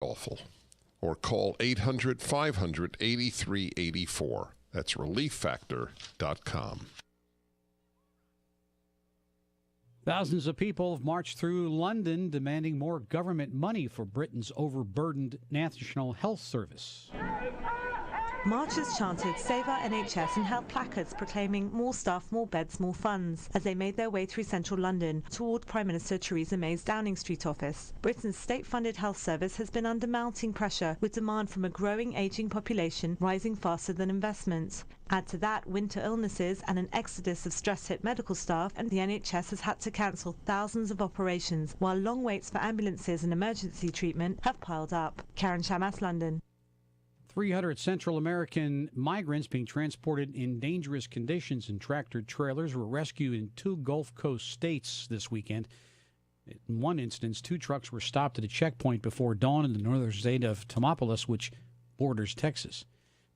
Awful. Or call 800-500-8384. That's relieffactor.com. Thousands of people have marched through London demanding more government money for Britain's overburdened National Health Service. Marchers chanted "Save our NHS" and held placards proclaiming more staff, more beds, more funds as they made their way through central London toward Prime Minister Theresa May's Downing Street office. Britain's state-funded health service has been under mounting pressure, with demand from a growing ageing population rising faster than investment. Add to that winter illnesses and an exodus of stress-hit medical staff, and the NHS has had to cancel thousands of operations, while long waits for ambulances and emergency treatment have piled up. Karen Shamas, London. 300 Central American migrants being transported in dangerous conditions in tractor-trailers were rescued in 2 Gulf Coast states this weekend. In one instance, 2 trucks were stopped at a checkpoint before dawn in the northern state of Tamaulipas, which borders Texas.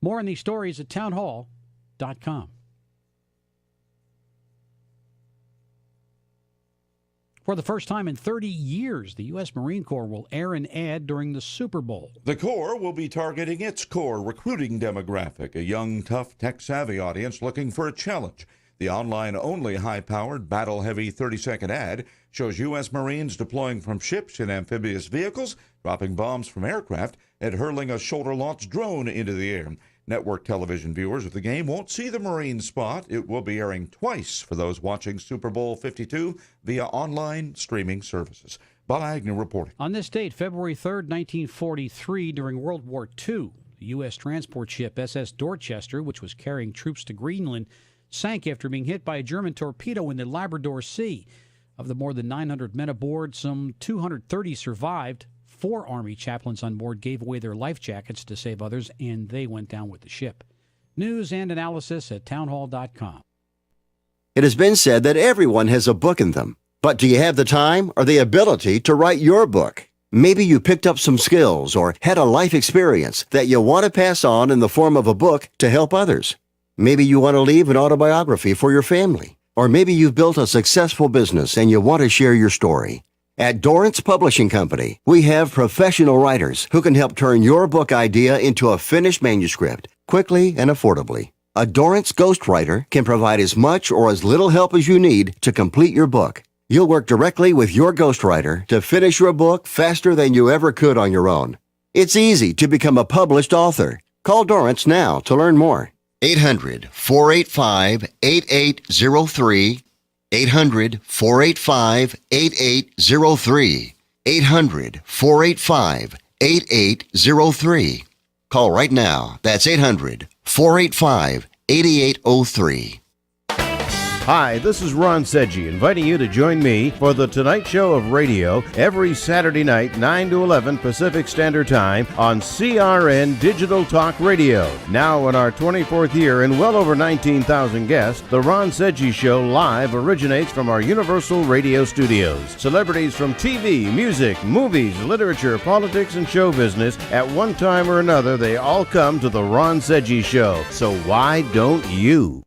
More on these stories at townhall.com. For the first time in 30 years, the U.S. Marine Corps will air an ad during the Super Bowl. The Corps will be targeting its core recruiting demographic, a young, tough, tech-savvy audience looking for a challenge. The online-only high-powered, battle-heavy 30-second ad shows U.S. Marines deploying from ships in amphibious vehicles, dropping bombs from aircraft, and hurling a shoulder-launched drone into the air. Network television viewers of the game won't see the Marine spot. It will be airing twice for those watching Super Bowl 52 via online streaming services. Bob Agnew reporting. On this date, February 3rd, 1943, during World War II, the U.S. transport ship SS Dorchester, which was carrying troops to Greenland, sank after being hit by a German torpedo in the Labrador Sea. Of the more than 900 men aboard, some 230 survived. 4 Army chaplains on board gave away their life jackets to save others, and they went down with the ship. News and analysis at townhall.com. It has been said that everyone has a book in them. But do you have the time or the ability to write your book? Maybe you picked up some skills or had a life experience that you want to pass on in the form of a book to help others. Maybe you want to leave an autobiography for your family. Or maybe you've built a successful business and you want to share your story. At Dorrance Publishing Company, we have professional writers who can help turn your book idea into a finished manuscript quickly and affordably. A Dorrance ghostwriter can provide as much or as little help as you need to complete your book. You'll work directly with your ghostwriter to finish your book faster than you ever could on your own. It's easy to become a published author. Call Dorrance now to learn more. 800-485-8803. 800-485-8803. 800-485-8803. Call right now. That's 800-485-8803. Hi, this is Ron Sedgy, inviting you to join me for The Tonight Show of Radio every Saturday night, 9 to 11 Pacific Standard Time on CRN Digital Talk Radio. Now in our 24th year and well over 19,000 guests, The Ron Sedgy Show live originates from our Universal Radio studios. Celebrities from TV, music, movies, literature, politics, and show business, at one time or another, they all come to The Ron Sedgy Show. So why don't you?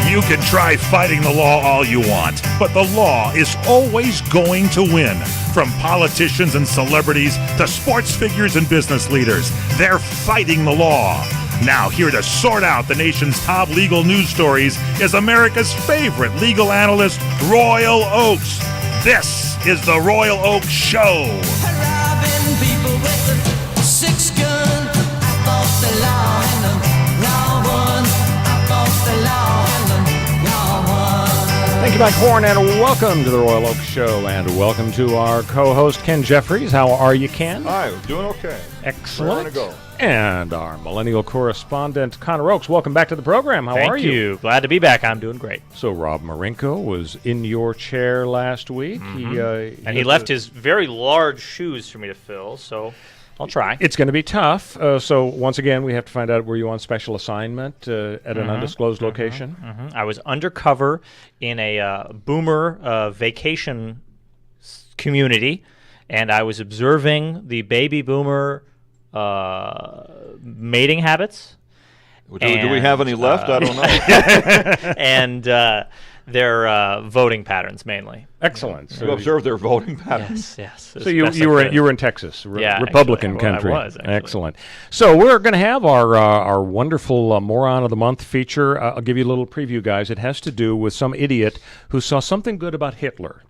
You can try fighting the law all you want, but the law is always going to win. From politicians and celebrities to sports figures and business leaders, they're fighting the law. Now, here to sort out the nation's top legal news stories is America's favorite legal analyst, Royal Oakes. This is the Royal Oakes Show. Robbing people with a 6-gun. I fought the law and the law won. I fought the law and the law won. Thank you, Mike Horn, and welcome to the Royal Oakes Show, and welcome to our co-host, Ken Jeffries. How are you, Ken? Hi, doing okay. Excellent. Ready to go. And our millennial correspondent, Connor Oakes. Welcome back to the program. How are you? Thank you. Glad to be back. I'm doing great. So Rob Marinko was in your chair last week. Mm-hmm. He left his very large shoes for me to fill, so I'll try. It's going to be tough. So once again, we have to find out, were you on special assignment at an undisclosed location? I was undercover in a boomer vacation community, and I was observing the baby boomer mating habits. Do we have any left? I don't know. And their voting patterns mainly. Excellent. So you observe their voting patterns. Yes. So you were in Texas, Republican country. I was, actually. Excellent. So we're going to have our wonderful Moron of the Month feature. I'll give you a little preview, guys. It has to do with some idiot who saw something good about Hitler.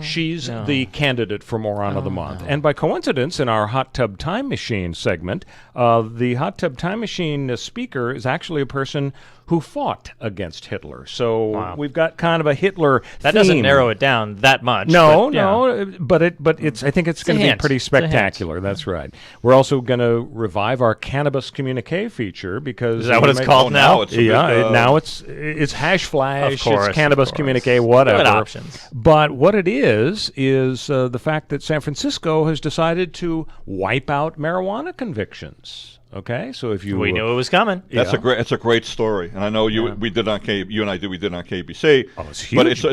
She's the candidate for Moron of the Month. And by coincidence, in our Hot Tub Time Machine segment, the Hot Tub Time Machine speaker is actually a person who fought against Hitler. So we've got kind of a Hitler That theme. doesn't narrow it down that much. But it's. I think it's going to be pretty spectacular. That's right. We're also going to revive our cannabis communique feature because is that what it's called now? Now it's hash flash, of course, it's cannabis communique, whatever. Good options. But what it is the fact that San Francisco has decided to wipe out marijuana convictions. Okay, so if you we knew it was coming. That's a great story, and I know you and I did on KBC. Oh, it's huge. But it's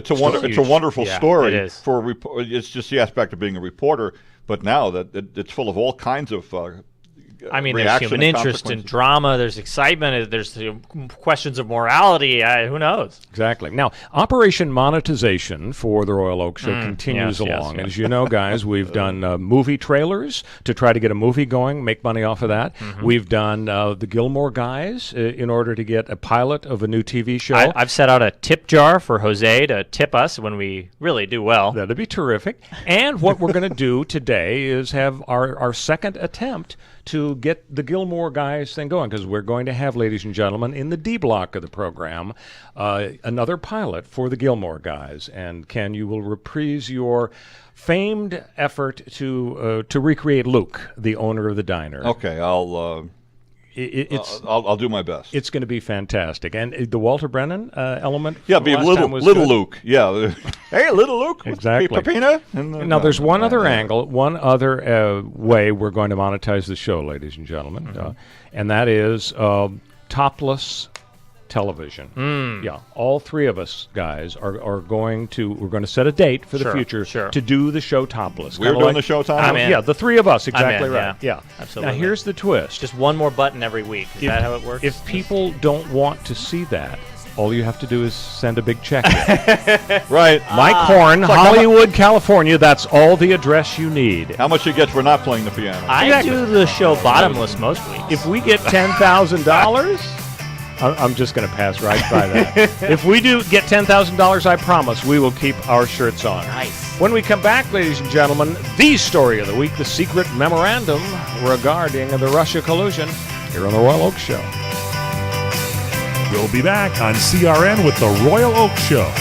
a wonderful story. It is. It's just the aspect of being a reporter, but now that it's full of all kinds of. There's human interest in drama. There's excitement. There's questions of morality. Who knows? Exactly. Now, Operation Monetization for the Royal Oak Show continues along. Yes. As you know, guys, we've done movie trailers to try to get a movie going, make money off of that. We've done the Gilmore Guys in order to get a pilot of a new TV show. I've set out a tip jar for Jose to tip us when we really do well. That'd be terrific. And what we're going to do today is have our second attempt to get the Gilmore Guys thing going, because we're going to have, ladies and gentlemen, in the D block of the program, another pilot for the Gilmore Guys. And Ken, you will reprise your famed effort to recreate Luke, the owner of the diner. Okay, I'll do my best. It's going to be fantastic. And the Walter Brennan element? Yeah, be little Luke. Yeah. Hey, little Luke. Exactly. Pepina. Now, there's one other angle, one other way we're going to monetize the show, ladies and gentlemen, and that is topless television. Yeah, all three of us guys are going to set a date for the future to do the show topless. We're doing the show topless? Yeah, the three of us, exactly right. Yeah, absolutely. Now, here's the twist. Just one more button every week. Is that how it works? If people don't want to see that, all you have to do is send a big check. Right. Mike Horn, Hollywood, California. That's all the address you need. How much you get for not playing the piano? I do the show bottomless most weeks. If we get $10,000... I'm just going to pass right by that. If we do get $10,000, I promise we will keep our shirts on. Nice. When we come back, ladies and gentlemen, the story of the week, the secret memorandum regarding the Russia collusion, here on the Royal Oak Show. We'll be back on CRN with the Royal Oak Show.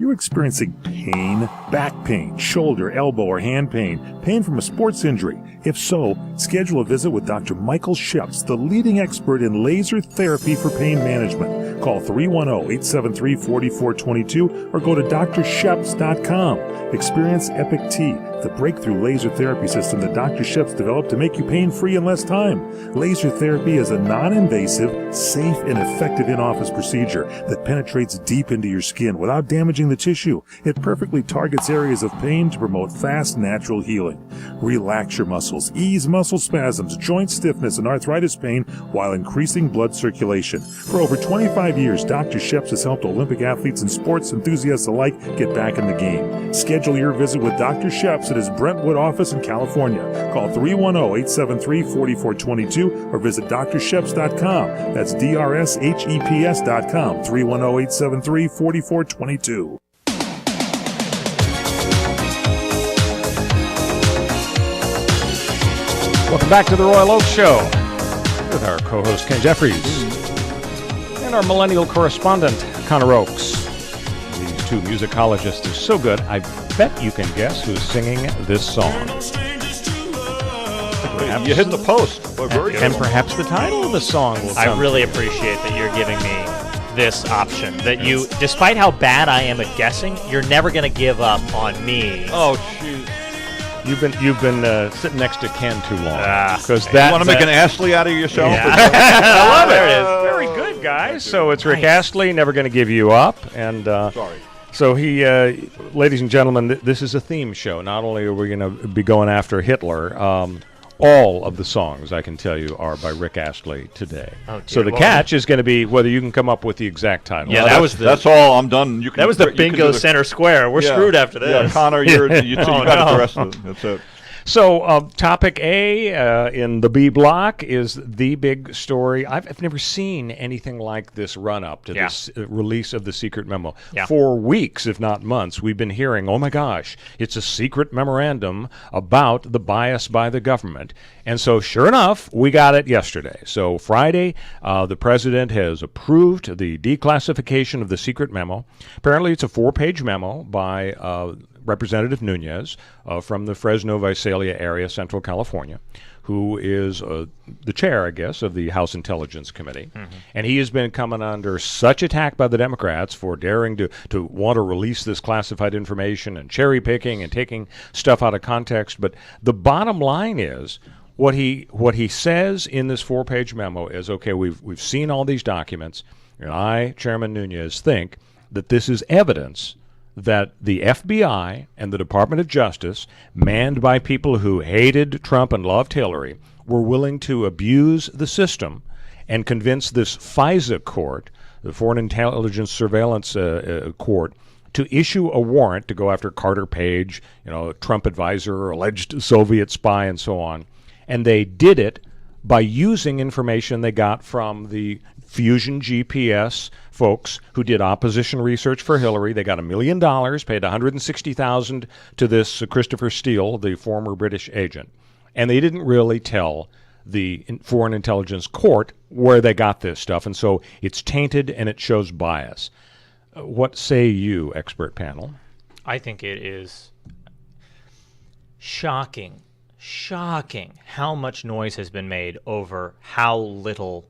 You're experiencing pain, back pain, shoulder, elbow, or hand pain, pain from a sports injury. If so, schedule a visit with Dr. Michael Sheps, the leading expert in laser therapy for pain management. Call 310-873-4422 or go to drsheps.com. Experience Epic T, the breakthrough laser therapy system that Dr. Sheps developed to make you pain-free in less time. Laser therapy is a non-invasive, safe, and effective in-office procedure that penetrates deep into your skin without damaging the tissue. It perfectly targets areas of pain to promote fast, natural healing. Relax your muscles, ease muscle spasms, joint stiffness, and arthritis pain while increasing blood circulation. For over 25 years, Dr. Sheps has helped Olympic athletes and sports enthusiasts alike get back in the game. Schedule your visit with Dr. Sheps at his Brentwood office in California. Call 310-873-4422 or visit drsheps.com. That's DRSHEPS.com. 310-873-4422. Welcome back to the Royal Oak Show with our co-host Ken Jeffries and our millennial correspondent Connor Oakes. These two musicologists are so good, I bet you can guess who's singing this song. You hit the post. And perhaps the title of the song will come. I really appreciate that you're giving me this option. That you, despite how bad I am at guessing, you're never going to give up on me. Oh, shoot. You've been sitting next to Ken too long. Because you want to make an Astley out of yourself? Yeah. I love it. There it is. Very good, guys. So it's Rick Astley, Never Gonna Give You Up. And sorry. So he, ladies and gentlemen, this is a theme show. Not only are we going to be going after Hitler, all of the songs, I can tell you, are by Rick Astley today. Oh, so the Lord. catch is going to be whether you can come up with the exact title. Yeah, that's all. I'm done. You can, that was the you can bingo do center square. We're screwed after this. Yeah, Connor, you got it the rest of it. That's it. So topic A in the B block is the big story. I've never seen anything like this run-up to this release of the secret memo. Yeah. For weeks, if not months, we've been hearing, oh my gosh, it's a secret memorandum about the bias by the government. And so sure enough, we got it yesterday. So Friday, the president has approved the declassification of the secret memo. Apparently it's a 4-page memo by Representative Nunez from the Fresno Visalia area, Central California, who is the chair, I guess, of the House Intelligence Committee. Mm-hmm. And he has been coming under such attack by the Democrats for daring to want to release this classified information and cherry picking and taking stuff out of context. But the bottom line is what he says in this 4-page memo is, okay, we've seen all these documents, and I, Chairman Nunez, think that this is evidence that the FBI and the Department of Justice, manned by people who hated Trump and loved Hillary, were willing to abuse the system and convince this FISA court, the Foreign Intelligence Surveillance Court, to issue a warrant to go after Carter Page, a Trump advisor, alleged Soviet spy, and so on. And they did it by using information they got from the Fusion GPS folks who did opposition research for Hillary. They got $1 million, paid $160,000 to this Christopher Steele, the former British agent. And they didn't really tell the Foreign Intelligence Court where they got this stuff. And so it's tainted and it shows bias. What say you, expert panel? I think it is shocking how much noise has been made over how little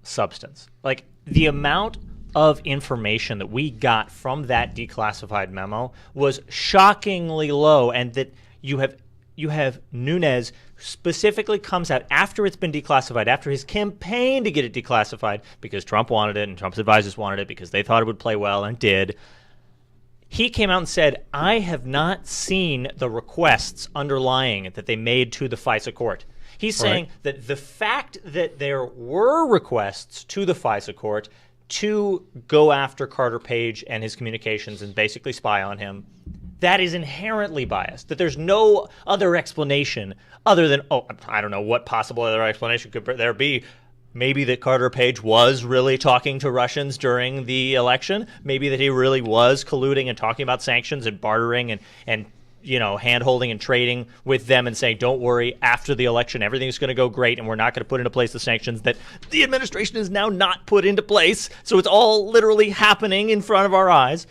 substance. Like, the amount of information that we got from that declassified memo was shockingly low, and that you have Nunez specifically comes out after it's been declassified, after his campaign to get it declassified, because Trump wanted it and Trump's advisors wanted it because they thought it would play well and did. He came out and said, I have not seen the requests underlying it that they made to the FISA court. He's saying that the fact that there were requests to the FISA court to go after Carter Page and his communications and basically spy on him, that is inherently biased, that there's no other explanation other than, I don't know what possible other explanation could there be. Maybe that Carter Page was really talking to Russians during the election. Maybe that he really was colluding and talking about sanctions and bartering and hand-holding and trading with them and saying, don't worry, after the election, everything's going to go great and we're not going to put into place the sanctions that the administration has now not put into place. So it's all literally happening in front of our eyes.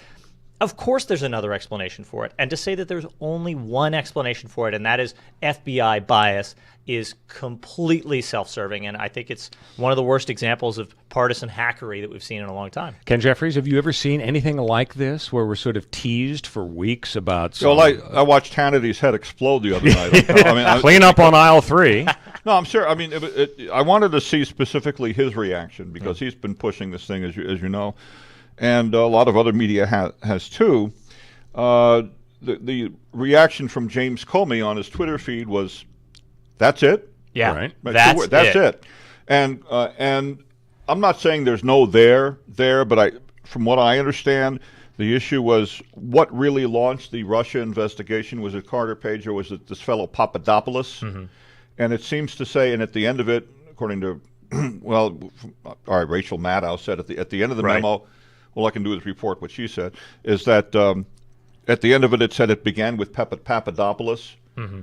Of course there's another explanation for it. And to say that there's only one explanation for it, and that is FBI bias, is completely self-serving. And I think it's one of the worst examples of partisan hackery that we've seen in a long time. Ken Jeffries, have you ever seen anything like this where we're sort of teased for weeks about some... Well, I watched Hannity's head explode the other night. Clean up on aisle 3. No, I'm sure. I mean, I wanted to see specifically his reaction because he's been pushing this thing, as you know. And a lot of other media has too. The reaction from James Comey on his Twitter feed was, "That's it." Yeah, right. That's it. And I'm not saying there's no there, but from what I understand, the issue was what really launched the Russia investigation. Was it Carter Page or was it this fellow Papadopoulos? Mm-hmm. And it seems to say, and at the end of it, according to Rachel Maddow said at the end of the memo. All I can do is report what she said, is that at the end of it said it began with Papadopoulos. Mm-hmm.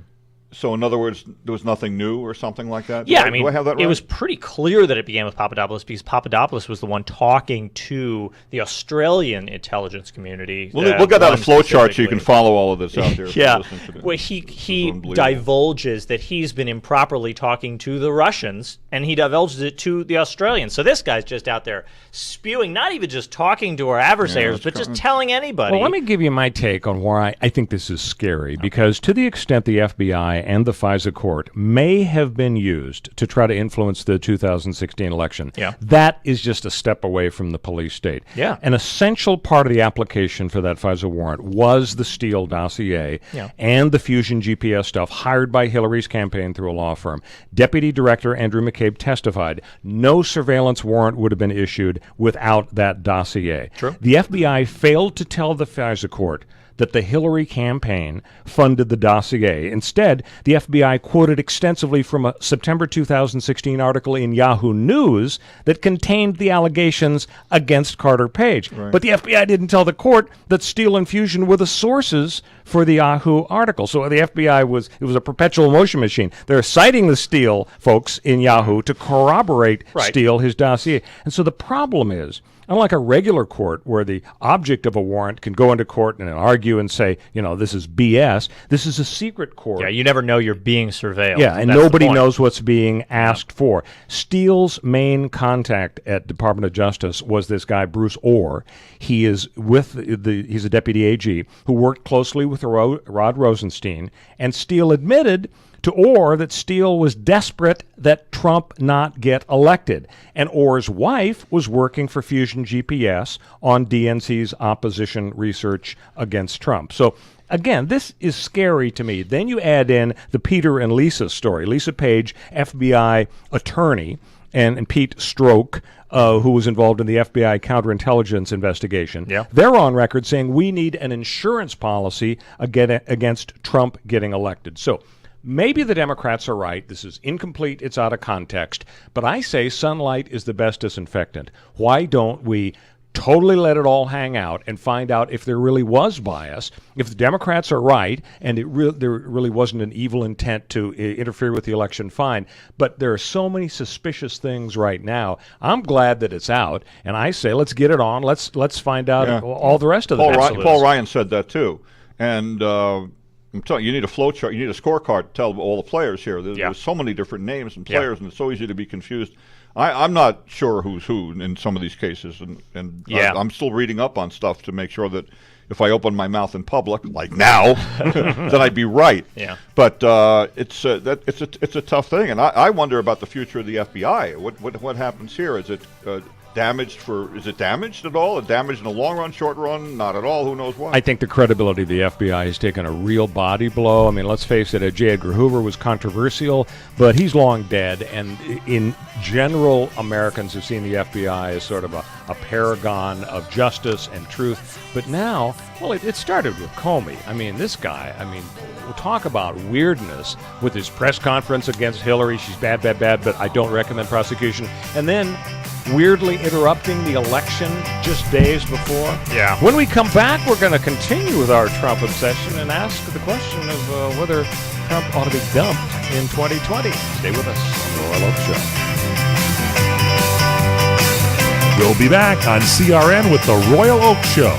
So, in other words, there was nothing new or something like that? Yeah, do I have that right? It was pretty clear that it began with Papadopoulos because Papadopoulos was the one talking to the Australian intelligence community. We'll get out a flow chart so you can follow all of this out there. Yeah, well, he divulges that he's been improperly talking to the Russians, and he divulges it to the Australians. So this guy's just out there spewing, not even just talking to our adversaries, but just telling anybody. Well, let me give you my take on why I think this is scary, because to the extent the FBI and the FISA court may have been used to try to influence the 2016 election. Yeah. That is just a step away from the police state. Yeah. An essential part of the application for that FISA warrant was the Steele dossier and the Fusion GPS stuff hired by Hillary's campaign through a law firm. Deputy Director Andrew McCabe testified no surveillance warrant would have been issued without that dossier. True. The FBI failed to tell the FISA court that the Hillary campaign funded the dossier. Instead, the FBI quoted extensively from a September 2016 article in Yahoo News that contained the allegations against Carter Page. Right. But the FBI didn't tell the court that Steele and Fusion were the sources for the Yahoo article. So the FBI was a perpetual motion machine. They're citing the Steele folks in Yahoo to corroborate Steele, his dossier. And so the problem is, unlike a regular court where the object of a warrant can go into court and argue and say, this is BS, this is a secret court. Yeah, you never know you're being surveilled. Yeah, and That's nobody the point. knows what's being asked for. Steele's main contact at Department of Justice was this guy, Bruce Orr. He is he's a deputy AG who worked closely with Rod Rosenstein, and Steele admitted to Orr that Steele was desperate that Trump not get elected. And Orr's wife was working for Fusion GPS on DNC's opposition research against Trump. So, again, this is scary to me. Then you add in the Peter and Lisa story. Lisa Page, FBI attorney, and Pete Stroke, who was involved in the FBI counterintelligence investigation. Yeah. They're on record saying we need an insurance policy against Trump getting elected. So, maybe the Democrats are right. This is incomplete. It's out of context. But I say sunlight is the best disinfectant. Why don't we totally let it all hang out and find out if there really was bias, if the Democrats are right, and there really wasn't an evil intent to interfere with the election, fine. But there are so many suspicious things right now. I'm glad that it's out, and I say let's get it on. Let's find out all the rest of the Paul Ryan said that too. And I'm telling you, you need a flow chart. You need a scorecard to tell all the players here. There's so many different names and players, and it's so easy to be confused. I'm not sure who's who in some of these cases, and I'm still reading up on stuff to make sure that if I open my mouth in public, like now, then I'd be right. Yeah. But it's a tough thing, and I wonder about the future of the FBI. What happens here? Is it is it damaged at all? Damaged in the long run, short run? Not at all. Who knows what? I think the credibility of the FBI has taken a real body blow. I mean, let's face it, J. Edgar Hoover was controversial, but he's long dead. And in general, Americans have seen the FBI as sort of a paragon of justice and truth. But now, well, it started with Comey. I mean, this guy, we'll talk about weirdness with his press conference against Hillary. She's bad, but I don't recommend prosecution. And then weirdly interrupting the election just days before. Yeah. When we come back, we're going to continue with our Trump obsession and ask the question of whether Trump ought to be dumped in 2020. Stay with us on the Royal Oak Show. We'll be back on CRN with the Royal Oak Show.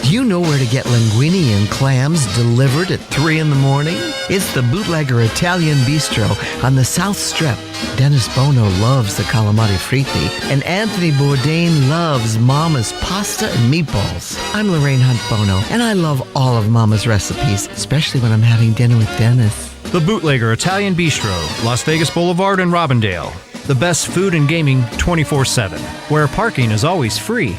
Do you know where to get linguine and clams delivered at 3 in the morning? It's the Bootlegger Italian Bistro on the South Strip. Dennis Bono loves the calamari fritti, and Anthony Bourdain loves Mama's pasta and meatballs. I'm Lorraine Hunt Bono, and I love all of Mama's recipes, especially when I'm having dinner with Dennis. The Bootlegger Italian Bistro, Las Vegas Boulevard in Robindale. The best food and gaming 24/7, where parking is always free.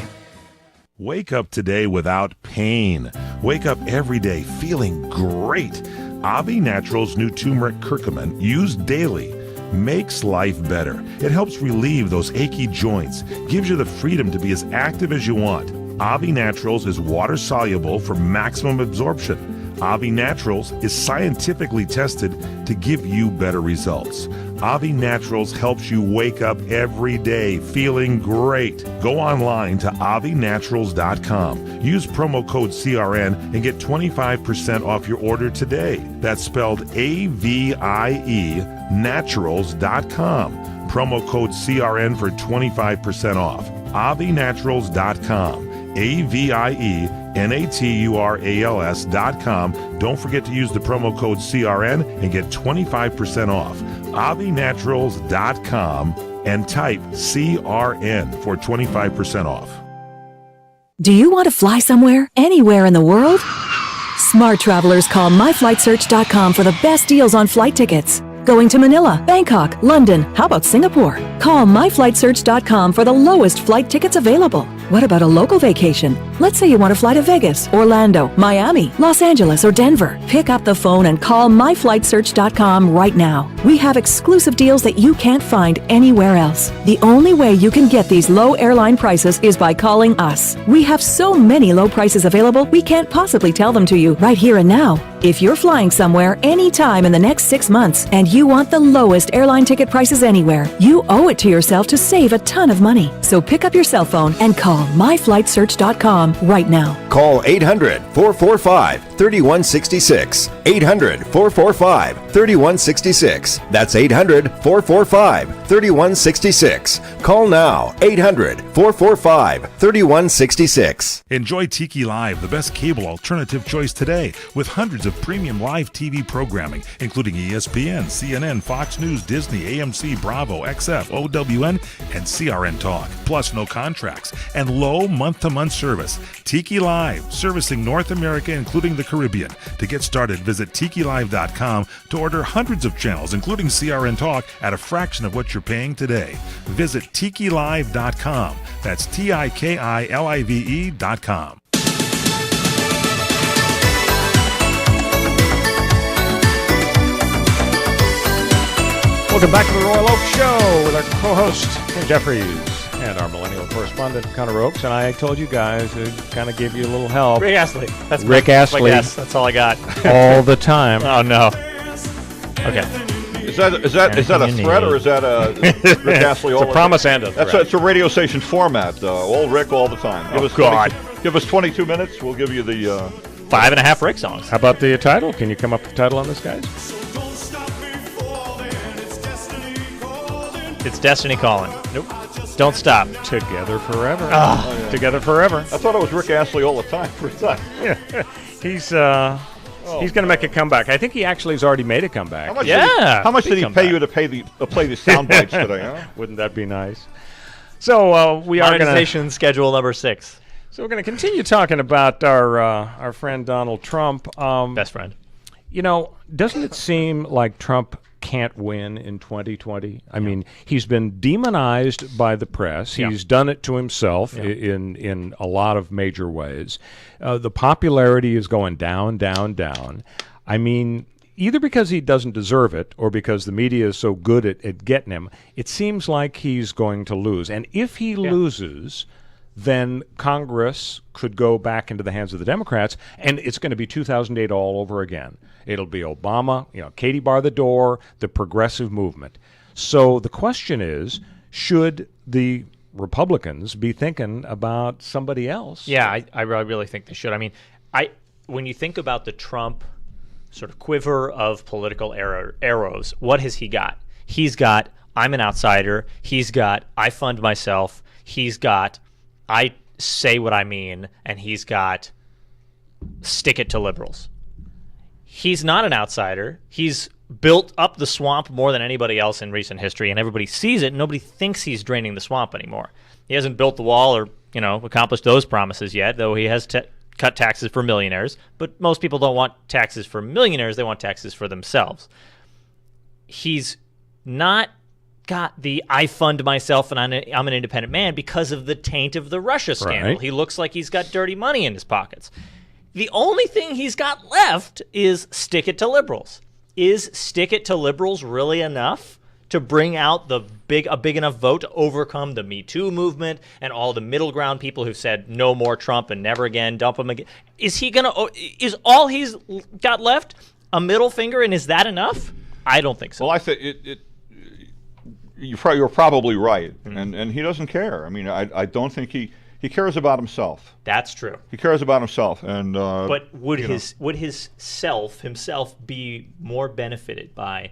Wake up today without pain. Wake up every day feeling great. Avi Naturals' new turmeric curcumin, used daily, makes life better. It helps relieve those achy joints, gives you the freedom to be as active as you want. Avi Naturals is water soluble for maximum absorption. Avi Naturals is scientifically tested to give you better results. Avi Naturals helps you wake up every day feeling great. Go online to avinaturals.com. Use promo code CRN and get 25% off your order today. That's spelled AVIE naturals.com. Promo code CRN for 25% off. avinaturals.com. AVIENATURALS.com. Don't forget to use the promo code CRN and get 25% off. avinaturals.com and type CRN for 25% off. Do you want to fly somewhere, anywhere in the world? Smart travelers call myflightsearch.com for the best deals on flight tickets. Going to Manila, Bangkok, London, how about Singapore? Call myflightsearch.com for the lowest flight tickets available. What about a local vacation? Let's say you want to fly to Vegas, Orlando, Miami, Los Angeles, or Denver. Pick up the phone and call myflightsearch.com right now. We have exclusive deals that you can't find anywhere else. The only way you can get these low airline prices is by calling us. We have so many low prices available, we can't possibly tell them to you right here and now. If you're flying somewhere anytime in the next 6 months and you want the lowest airline ticket prices anywhere, you owe it to yourself to save a ton of money. So pick up your cell phone and call myflightsearch.com right now. Call 800-445-3166. 800-445-3166. That's 800-445-3166. Call now. 800-445-3166. Enjoy Tiki Live, the best cable alternative choice today, with hundreds of premium live TV programming, including ESPN, CNN, Fox News, Disney, AMC, Bravo, XF, OWN, and CRN Talk. Plus no contracts and low month-to-month service. Tiki Live, servicing North America, including the Caribbean. To get started, visit TikiLive.com to order hundreds of channels, including CRN Talk, at a fraction of what you're paying today. Visit TikiLive.com. That's TikiLive.com. Welcome back to the Royal Oak Show with our co-host, Ken Jeffries, and our millennial correspondent, Connor Oakes. And I told you guys to kind of give you a little help. Rick Astley. That's Rick Astley. That's all I got. All the time. Oh, no. Okay. Is that a threat or is that a Rick Astley? It's a promise and a threat. It's a radio station format. All Rick all the time. Give us 22 minutes. We'll give you the 5.5 Rick songs. How about the title? Can you come up with the title on this, guys? It's Destiny Calling. Nope. Don't stop. Together forever. Oh, Together forever. I thought it was Rick Astley all the time. Yeah. He's going to make a comeback. I think he actually has already made a comeback. How much did he pay you to play the sound bites today? Huh? Wouldn't that be nice? So we are going to schedule number 6. So we're going to continue talking about our friend Donald Trump. Best friend. You know, doesn't it seem like Trump can't win in 2020? I mean, he's been demonized by the press. He's done it to himself in a lot of major ways. The popularity is going down, down, down. I mean, either because he doesn't deserve it or because the media is so good at getting him, it seems like he's going to lose. And if he loses, then Congress could go back into the hands of the Democrats, and it's going to be 2008 all over again. It'll be Obama, Katie bar the door, the progressive movement. So the question is, should the Republicans be thinking about somebody else? Yeah, I really think they should. I mean, when you think about the Trump sort of quiver of political arrows, what has he got? He's got, I'm an outsider. He's got, I fund myself. He's got, I say what I mean. And he's got, stick it to liberals. He's not an outsider. He's built up the swamp more than anybody else in recent history, and everybody sees it, and nobody thinks he's draining the swamp anymore. He hasn't built the wall or, accomplished those promises yet, though he has cut taxes for millionaires. But most people don't want taxes for millionaires. They want taxes for themselves. He's not got the I fund myself and I'm an independent man because of the taint of the Russia scandal. Right. He looks like he's got dirty money in his pockets. The only thing he's got left is stick it to liberals. Is stick it to liberals really enough to bring out a big enough vote to overcome the Me Too movement and all the middle ground people who said no more Trump and never again, dump him again? Is all he's got left a middle finger, and is that enough? I don't think so. Well, I think you're probably right, and he doesn't care. I mean, I don't think he cares about himself. That's true. He cares about himself, and but would his himself be more benefited by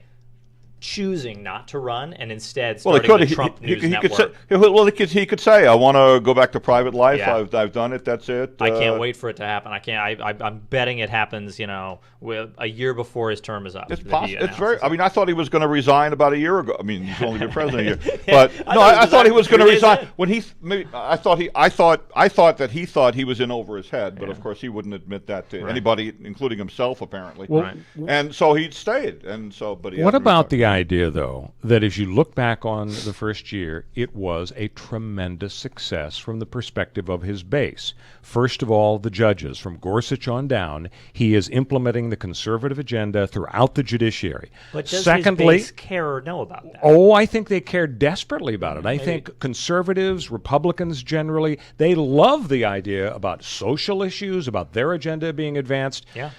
choosing not to run and instead Well, starting the Trump News Network. He could say, I want to go back to private life. Yeah. I've done it. That's it. I can't wait for it to happen. I'm betting it happens, a year before his term is up. It's possible. It's very. I mean, I thought he was going to resign about a year ago. I mean, he's only been president a year. But I thought he was going to resign when he. I thought that he thought he was in over his head. But of course, he wouldn't admit that to anybody, including himself, apparently. Well, and so he stayed. And so, but he. What about the idea, though, that as you look back on the first year, it was a tremendous success from the perspective of his base? First of all, the judges, from Gorsuch on down, he is implementing the conservative agenda throughout the judiciary. But does Secondly, his base care or know about that? Oh, I think they care desperately about it. I think conservatives, Republicans generally, they love the idea about social issues, about their agenda being advanced. Yeah.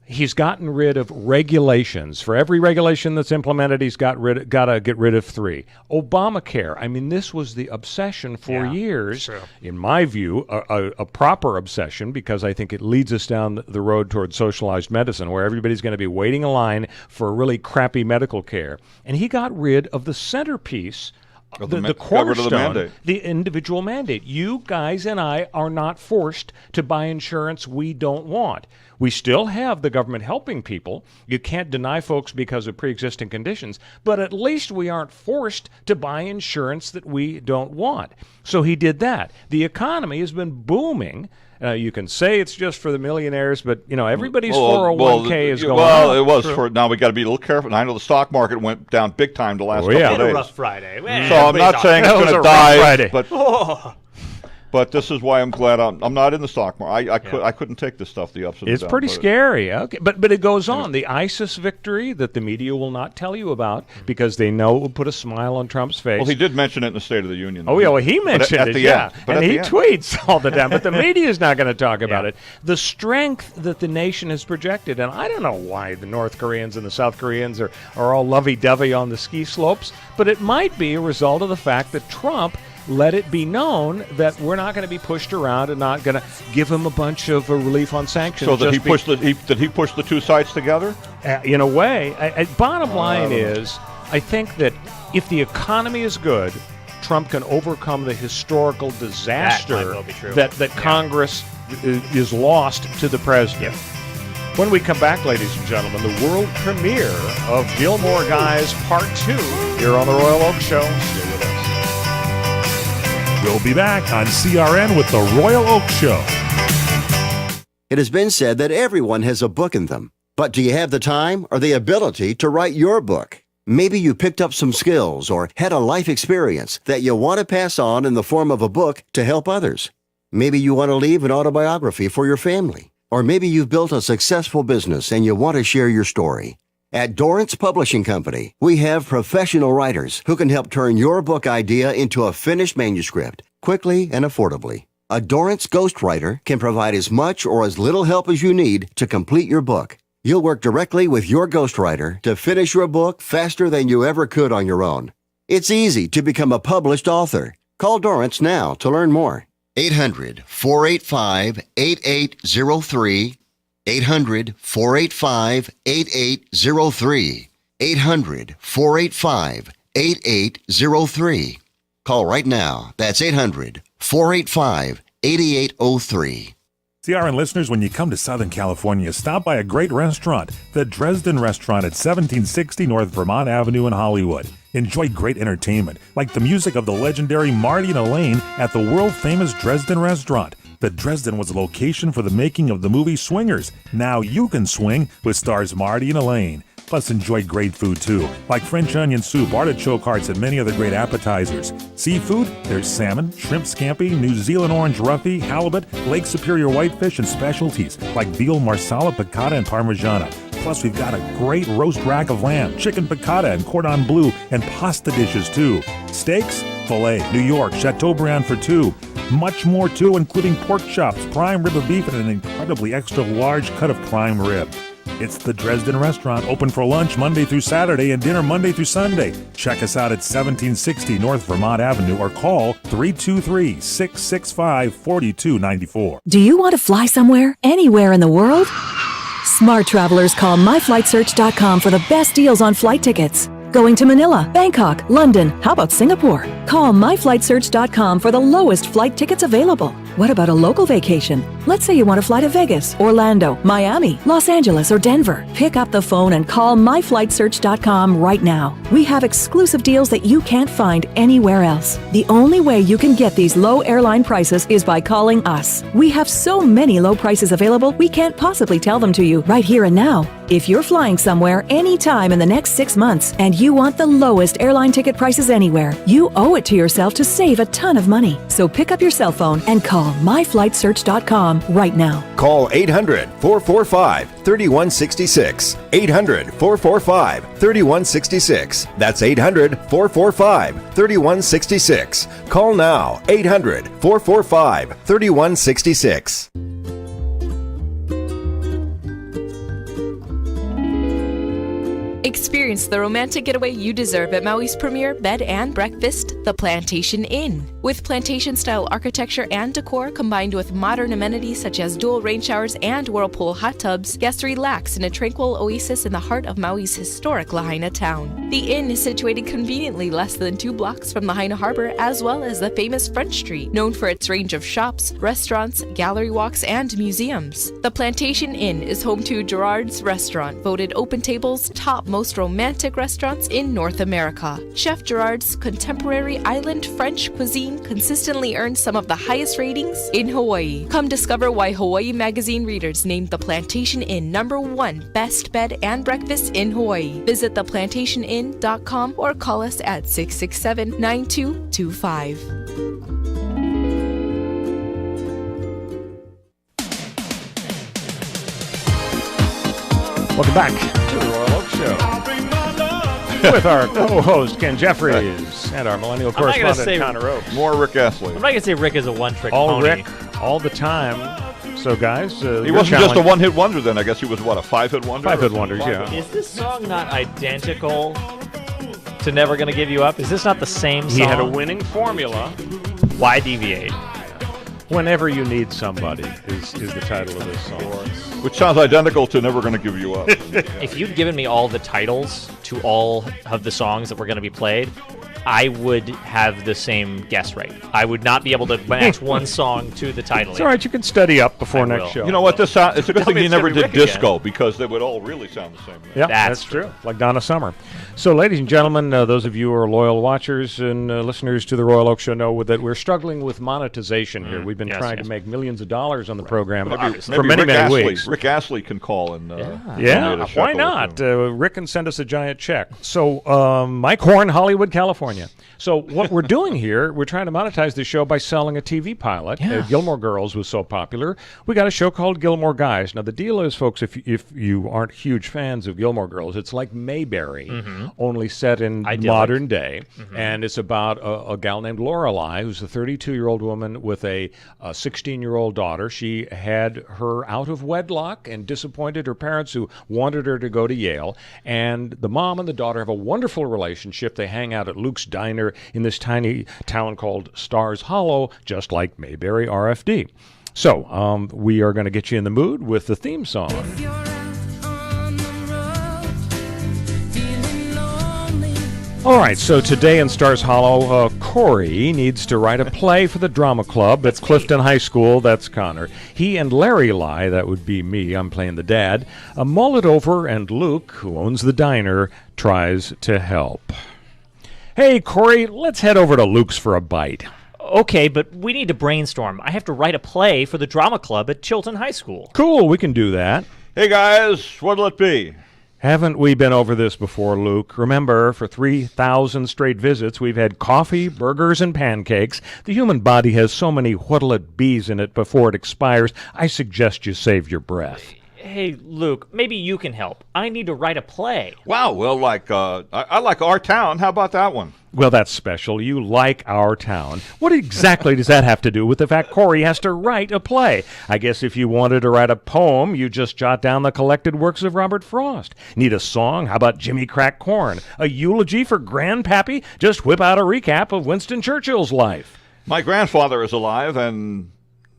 He's gotten rid of regulations. For every regulation that's implemented, he's got to get rid of 3. Obamacare. I mean, this was the obsession for years. In my view, a proper obsession, because I think it leads us down the road toward socialized medicine, where everybody's going to be waiting in line for really crappy medical care. And he got rid of the centerpiece, the cornerstone, the individual mandate. You guys and I are not forced to buy insurance we don't want. We still have the government helping people. You can't deny folks because of pre-existing conditions, but at least we aren't forced to buy insurance that we don't want. So he did that. The economy has been booming. You can say it's just for the millionaires, but everybody's 401k is going up. Well, it was for now. We got to be a little careful. And I know the stock market went down big time the last couple of days. A rough Friday. So I'm not saying it's going to die, but this is why I'm glad I'm not in the stock market. I couldn't take this stuff, the ups and the downs. It's pretty scary. Okay, but it goes on. The ISIS victory that the media will not tell you about because they know it will put a smile on Trump's face. Well, he did mention it in the State of the Union. Oh, yeah, well, he mentioned it, end. And he tweets all the time, but the media is not going to talk about it. The strength that the nation has projected, and I don't know why the North Koreans and the South Koreans are all lovey-dovey on the ski slopes, but it might be a result of the fact that Trump let it be known that we're not going to be pushed around and not going to give him a bunch of relief on sanctions. So did he push the two sides together? In a way. Bottom line is, I think that if the economy is good, Trump can overcome the historical disaster that Congress is lost to the president. When we come back, ladies and gentlemen, the world premiere of Gilmore Guys Part 2 here on the Royal Oak Show. Stay with us. We'll be back on CRN with the Royal Oak Show. It has been said that everyone has a book in them. But do you have the time or the ability to write your book? Maybe you picked up some skills or had a life experience that you want to pass on in the form of a book to help others. Maybe you want to leave an autobiography for your family. Or maybe you've built a successful business and you want to share your story. At Dorrance Publishing Company, we have professional writers who can help turn your book idea into a finished manuscript quickly and affordably. A Dorrance ghostwriter can provide as much or as little help as you need to complete your book. You'll work directly with your ghostwriter to finish your book faster than you ever could on your own. It's easy to become a published author. Call Dorrance now to learn more. 800-485-8803. 800-485-8803. 800-485-8803. Call right now. That's 800-485-8803. CRN listeners, when you come to Southern California, stop by a great restaurant, the Dresden Restaurant at 1760 North Vermont Avenue in Hollywood. Enjoy great entertainment, like the music of the legendary Marty and Elaine at the world-famous Dresden Restaurant. The Dresden was a location for the making of the movie Swingers. Now you can swing with stars Marty and Elaine. Plus, enjoy great food, too, like French onion soup, artichoke hearts, and many other great appetizers. Seafood, there's salmon, shrimp scampi, New Zealand orange roughy, halibut, Lake Superior whitefish, and specialties like veal, marsala, piccata, and parmigiana. Plus, we've got a great roast rack of lamb, chicken piccata, and cordon bleu, and pasta dishes, too. Steaks, filet, New York, Chateaubriand for two. Much more, too, including pork chops, prime rib of beef, and an incredibly extra large cut of prime rib. It's the Dresden Restaurant, open for lunch Monday through Saturday and dinner Monday through Sunday. Check us out at 1760 North Vermont Avenue or call 323-665-4294. Do you want to fly somewhere, anywhere in the world? Smart travelers call myflightsearch.com for the best deals on flight tickets. Going to Manila, Bangkok, London, how about Singapore? Call myflightsearch.com for the lowest flight tickets available. What about a local vacation? Let's say you want to fly to Vegas, Orlando, Miami, Los Angeles, or Denver. Pick up the phone and call myflightsearch.com right now. We have exclusive deals that you can't find anywhere else. The only way you can get these low airline prices is by calling us. We have so many low prices available, we can't possibly tell them to you right here and now. If you're flying somewhere anytime in the next 6 months and you want the lowest airline ticket prices anywhere, you owe it to yourself to save a ton of money. So pick up your cell phone and call myflightsearch.com right now. Call 800-445-3166. 800-445-3166. That's 800-445-3166. Call now. 800-445-3166. Experience the romantic getaway you deserve at Maui's premier bed and breakfast, the Plantation Inn. With plantation-style architecture and decor combined with modern amenities such as dual rain showers and whirlpool hot tubs, guests relax in a tranquil oasis in the heart of Maui's historic Lahaina town. The inn is situated conveniently less than 2 blocks from Lahaina Harbor, as well as the famous French Street, known for its range of shops, restaurants, gallery walks, and museums. The Plantation Inn is home to Gerard's Restaurant, voted Open Table's top most romantic restaurants in North America. Chef Gerard's contemporary island French cuisine consistently earns some of the highest ratings in Hawaii. Come discover why Hawaii Magazine readers named the Plantation Inn #1 best bed and breakfast in Hawaii. Visit theplantationinn.com or call us at 667-9225. Welcome back to the Royal Oak Show with our co-host Ken Jeffries and our millennial correspondent Connor Oakes. More Rick Astley. I'm not going to say Rick is a one-trick all pony. Rick, all the time. So, guys, he wasn't just a one-hit wonder then. I guess he was, what, a 5-hit wonder? 5-hit wonders, yeah. Is this song not identical to Never Gonna Give You Up? Is this not the same song? He had a winning formula. Why deviate? Whenever You Need Somebody is the title of this song. Which sounds identical to Never Gonna Give You Up. If you'd given me all the titles to all of the songs that were going to be played, I would have the same guess rate. I would not be able to match one song to the title. It's all right. You can study up before next show. You know what? It's a good thing he never did disco because they would all really sound the same. Yeah, that's true. Like Donna Summer. So, ladies and gentlemen, those of you who are loyal watchers and listeners to the Royal Oak Show know that we're struggling with monetization here. We've been trying to make millions of dollars on the program for many weeks. Rick Astley can call and why not? Rick can send us a giant check. So, Mike Horn, Hollywood, California. So what we're doing here, we're trying to monetize the show by selling a TV pilot. Gilmore Girls was so popular. We got a show called Gilmore Guys. Now, the deal is, folks, if you aren't huge fans of Gilmore Girls, it's like Mayberry, only set in modern day. And it's about a gal named Lorelei, who's a 32-year-old woman with a 16-year-old daughter. She had her out of wedlock and disappointed her parents who wanted her to go to Yale. And the mom and the daughter have a wonderful relationship. They hang out at Luke's Diner in this tiny town called Stars Hollow, just like Mayberry RFD. So we are going to get you in the mood with the theme song. All right, so today in Stars Hollow, Corey needs to write a play for the drama club at Clifton High School. That's Connor. He and Larry Lai, that would be me, I'm playing the dad, mull it over, and Luke, who owns the diner, tries to help. Hey, Corey, let's head over to Luke's for a bite. Okay, but we need to brainstorm. I have to write a play for the drama club at Chilton High School. Cool, we can do that. Hey, guys, what'll it be? Haven't we been over this before, Luke? Remember, for 3,000 straight visits, we've had coffee, burgers, and pancakes. The human body has so many what'll-it bees in it before it expires, I suggest you save your breath. Hey, Luke, maybe you can help. I need to write a play. Wow, well, I like Our Town. How about that one? Well, that's special. You like Our Town. What exactly does that have to do with the fact Corey has to write a play? I guess if you wanted to write a poem, you just jot down the collected works of Robert Frost. Need a song? How about Jimmy Crack Corn? A eulogy for Grandpappy? Just whip out a recap of Winston Churchill's life. My grandfather is alive, and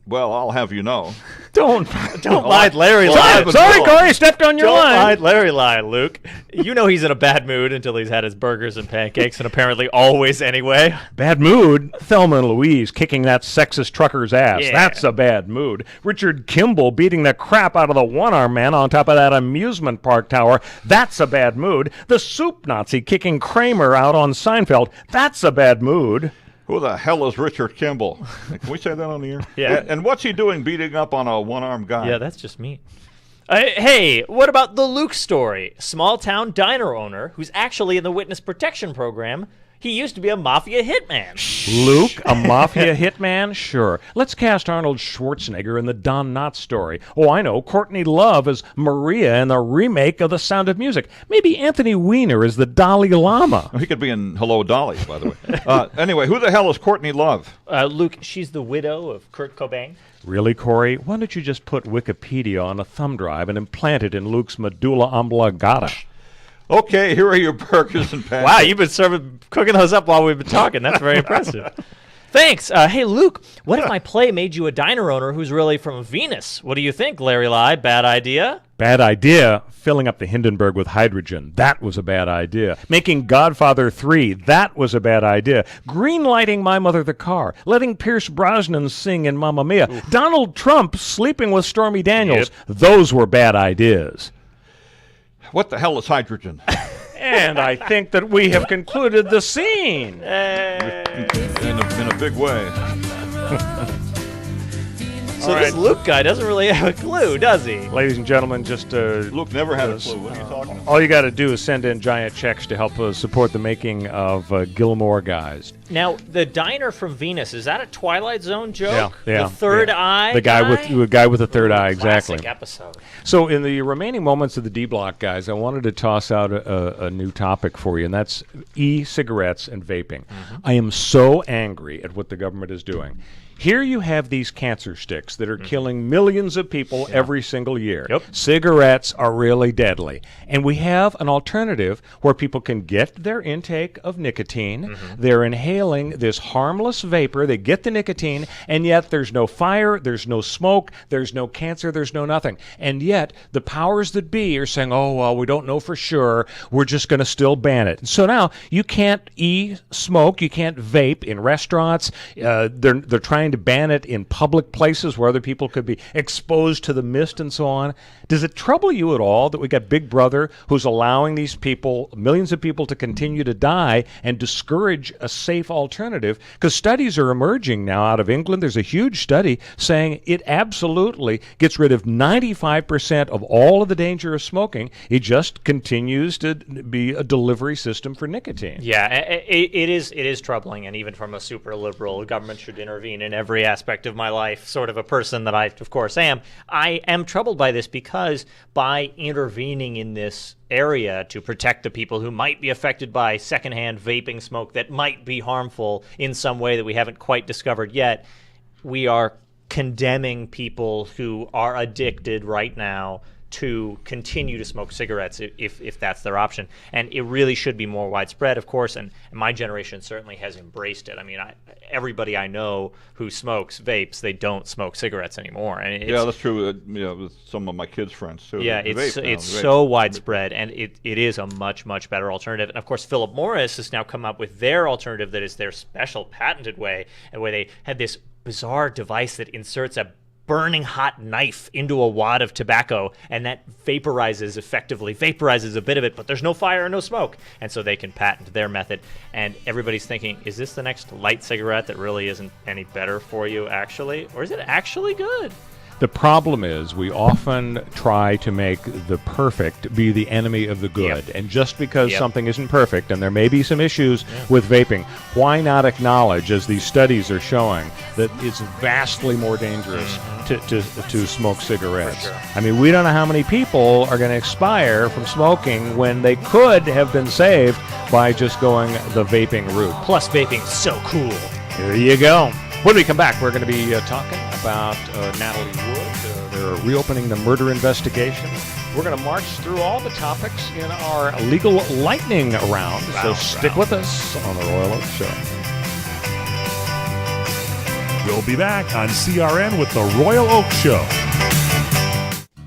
Well, I'll have you know. Don't mind Larry lie. Sorry, Corey, stepped on your line. Don't mind Larry lie, Luke. You know he's in a bad mood until he's had his burgers and pancakes, and apparently always anyway. Bad mood? Thelma and Louise kicking that sexist trucker's ass. Yeah. That's a bad mood. Richard Kimball beating the crap out of the one-arm man on top of that amusement park tower. That's a bad mood. The soup Nazi kicking Kramer out on Seinfeld. That's a bad mood. Who the hell is Richard Kimball? Can we say that on the air? Yeah. And what's he doing beating up on a one-armed guy? Yeah, that's just me. Hey, what about the Luke story? Small-town diner owner who's actually in the witness protection program. He used to be a mafia hitman. Luke, a mafia hitman? Sure. Let's cast Arnold Schwarzenegger in the Don Knotts story. Oh, I know. Courtney Love as Maria in the remake of The Sound of Music. Maybe Anthony Weiner as the Dalai Lama. He could be in Hello, Dolly, by the way. Anyway, who the hell is Courtney Love? Luke, she's the widow of Kurt Cobain. Really, Corey? Why don't you just put Wikipedia on a thumb drive and implant it in Luke's medulla oblongata? Okay, here are your burgers and pancakes. Wow, you've been cooking those up while we've been talking. That's very impressive. Thanks. Hey, Luke, what if my play made you a diner owner who's really from Venus? What do you think, Larry Lie? Bad idea? Bad idea. Filling up the Hindenburg with hydrogen. That was a bad idea. Making Godfather 3. That was a bad idea. Greenlighting My Mother the Car. Letting Pierce Brosnan sing in Mamma Mia. Oof. Donald Trump sleeping with Stormy Daniels. Yep. Those were bad ideas. What the hell is hydrogen? And I think that we have concluded the scene. In a big way. So this Luke guy doesn't really have a clue, does he? Ladies and gentlemen, just... Luke never had a clue. What are you talking about? All you got to do is send in giant checks to help support the making of Gilmore Guys. Now, the diner from Venus, is that a Twilight Zone joke? Yeah. The third eye the guy with the third eye, exactly. Classic episode. So in the remaining moments of the D-Block, guys, I wanted to toss out a new topic for you, and that's e-cigarettes and vaping. Mm-hmm. I am so angry at what the government is doing. Here you have these cancer sticks that are killing millions of people every single year. Yep. Cigarettes are really deadly. And we have an alternative where people can get their intake of nicotine. Mm-hmm. They're inhaling this harmless vapor. They get the nicotine, and yet there's no fire, there's no smoke, there's no cancer, there's no nothing. And yet the powers that be are saying, oh, well, we don't know for sure. We're just going to still ban it. So now you can't smoke, you can't vape in restaurants. They're trying to ban it in public places where other people could be exposed to the mist and so on. Does it trouble you at all that we got Big Brother who's allowing these people, millions of people, to continue to die and discourage a safe alternative? Because studies are emerging now out of England. There's a huge study saying it absolutely gets rid of 95% of all of the danger of smoking. It just continues to be a delivery system for nicotine. Yeah, it is troubling, and even from a super liberal, government should intervene in every aspect of my life, sort of a person that I, of course, am. I am troubled by this because by intervening in this area to protect the people who might be affected by secondhand vaping smoke that might be harmful in some way that we haven't quite discovered yet, we are condemning people who are addicted right now to continue to smoke cigarettes if that's their option. And it really should be more widespread, of course, and my generation certainly has embraced it. I mean, everybody I know who smokes vapes, they don't smoke cigarettes anymore. And yeah, that's true. With some of my kids' friends, too. Yeah, it's so widespread, and it is a much, much better alternative. And, of course, Philip Morris has now come up with their alternative that is their special patented way, and where they had this bizarre device that inserts a burning hot knife into a wad of tobacco, and that vaporizes a bit of it, but there's no fire and no smoke. And so they can patent their method. And everybody's thinking, is this the next light cigarette that really isn't any better for you, actually? Or is it actually good? The problem is we often try to make the perfect be the enemy of the good. Yep. And just because something isn't perfect, and there may be some issues with vaping, why not acknowledge, as these studies are showing, that it's vastly more dangerous to smoke cigarettes? Sure. I mean, we don't know how many people are going to expire from smoking when they could have been saved by just going the vaping route. Plus, vaping's so cool. Here you go. When we come back, we're going to be talking about Natalie Wood. They're reopening the murder investigation. We're going to march through all the topics in our legal lightning round. So stick with us on the Royal Oak Show. We'll be back on CRN with the Royal Oak Show.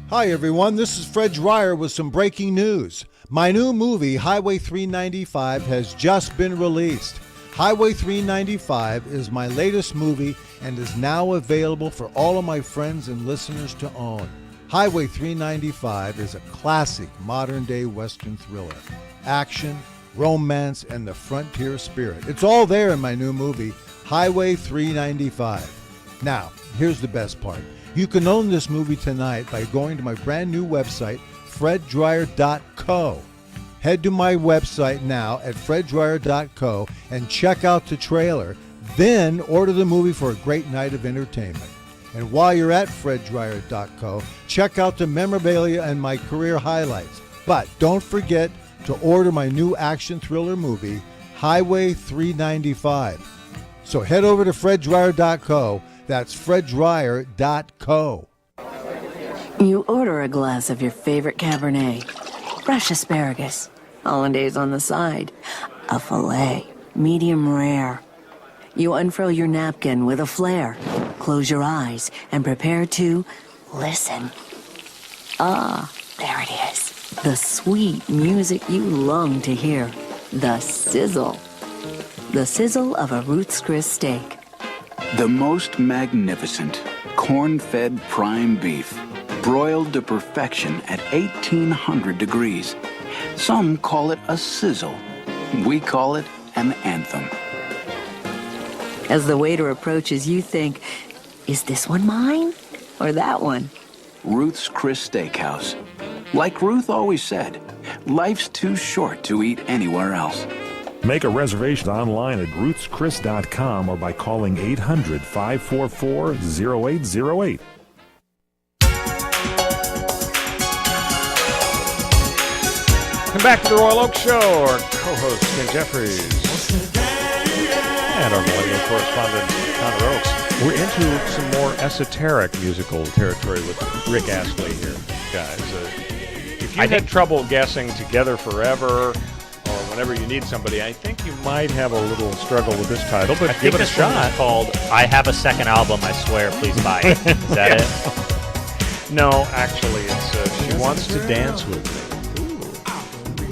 Hi, everyone. This is Fred Dreyer with some breaking news. My new movie, Highway 395, has just been released. Highway 395 is my latest movie and is now available for all of my friends and listeners to own. Highway 395 is a classic modern-day Western thriller. Action, romance, and the frontier spirit. It's all there in my new movie, Highway 395. Now, here's the best part. You can own this movie tonight by going to my brand new website, freddryer.co. Head to my website now at freddryer.co and check out the trailer. Then order the movie for a great night of entertainment. And while you're at freddryer.co, check out the memorabilia and my career highlights. But don't forget to order my new action thriller movie, Highway 395. So head over to freddryer.co. That's freddryer.co. You order a glass of your favorite Cabernet, fresh asparagus, hollandaise on the side, a filet, medium rare. You unfurl your napkin with a flair, close your eyes, and prepare to listen. Ah, there it is. The sweet music you long to hear. The sizzle. The sizzle of a Ruth's Chris steak. The most magnificent corn-fed prime beef, broiled to perfection at 1800 degrees. Some call it a sizzle. We call it an anthem. As the waiter approaches, you think, is this one mine or that one? Ruth's Chris Steakhouse. Like Ruth always said, life's too short to eat anywhere else. Make a reservation online at ruthschris.com or by calling 800-544-0808. Welcome back to the Royal Oak Show. Our co-host, Ken Jeffries. And our millennial correspondent, Connor Oakes. We're into some more esoteric musical territory with Rick Astley here, guys. If you had trouble guessing Together Forever or Whenever You Need Somebody, I think you might have a little struggle with this title, but give it a shot. Called I Have a Second Album, I Swear, Please Buy It. Is that it? No, actually, it's She Wants to Dance With Me.